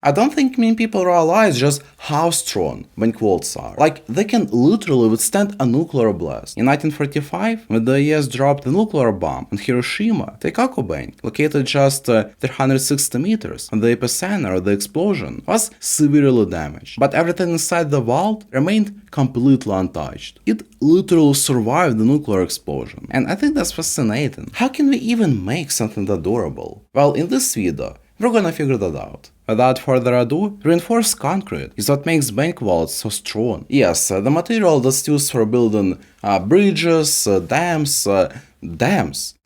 I don't think many people realize just how strong bank vaults are. Like, they can literally withstand a nuclear blast. In 1945, when the US dropped the nuclear bomb on Hiroshima, Teikaku Bank, located just 360 meters from the epicenter of the explosion, was severely damaged. But everything inside the vault remained completely untouched. It literally survived the nuclear explosion. And I think that's fascinating. How can we even make something that durable? Well, in this video, we're gonna figure that out. Without further ado, reinforced concrete is what makes bank vaults so strong. Yes, the material that's used for building bridges, dams.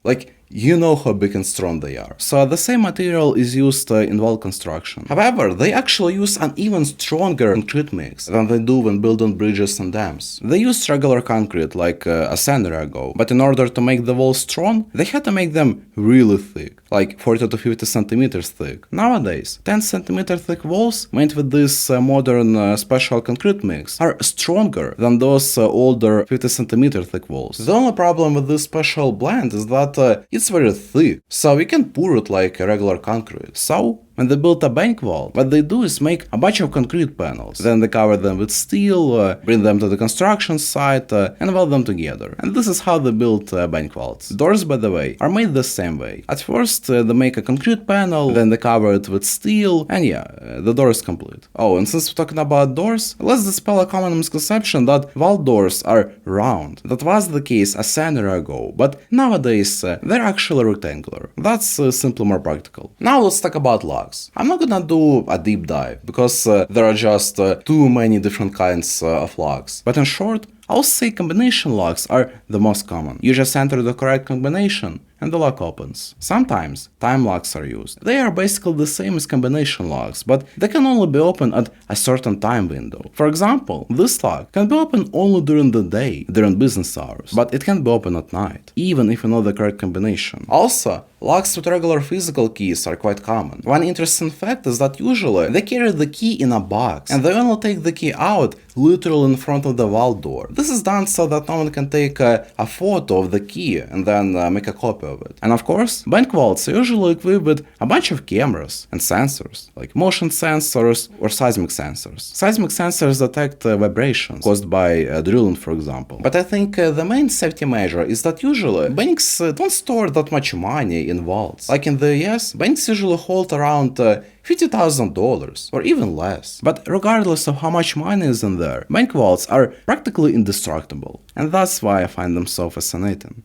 Like, you know how big and strong they are. So the same material is used in wall construction. However, they actually use an even stronger concrete mix than they do when building bridges and dams. They used regular concrete like a century ago, but in order to make the walls strong, they had to make them really thick, like 40 to 50 centimeters thick. Nowadays, 10 centimeter thick walls made with this modern special concrete mix are stronger than those older 50 centimeter thick walls. The only problem with this special blend is that it's very thick, so you can pour it like a regular concrete. So, when they build a bank vault, what they do is make a bunch of concrete panels. Then they cover them with steel, bring them to the construction site, and weld them together. And this is how they build bank vaults. Doors, by the way, are made the same way. At first, they make a concrete panel, then they cover it with steel, and yeah, the door is complete. Oh, and since we're talking about doors, let's dispel a common misconception that vault doors are round. That was the case a century ago, but nowadays, they're actually rectangular. That's simply more practical. Now let's talk about locks. I'm not gonna do a deep dive, because there are just too many different kinds of locks. But in short, I'll say combination locks are the most common. You just enter the correct combination and the lock opens. Sometimes time locks are used. They are basically the same as combination locks, but they can only be opened at a certain time window. For example, this lock can be opened only during the day, during business hours, but it can be opened at night, even if you know the correct combination. Also, locks with regular physical keys are quite common. One interesting fact is that usually they carry the key in a box, and they only take the key out literally in front of the vault door. This is done so that no one can take a photo of the key and then make a copy of it. And of course, bank vaults are usually equipped with a bunch of cameras and sensors, like motion sensors or seismic sensors. Seismic sensors detect vibrations caused by drilling, for example. But I think the main safety measure is that usually banks don't store that much money in vaults. Like in the US, banks usually hold around $50,000 or even less. But regardless of how much money is in there, bank vaults are practically indestructible. And that's why I find them so fascinating.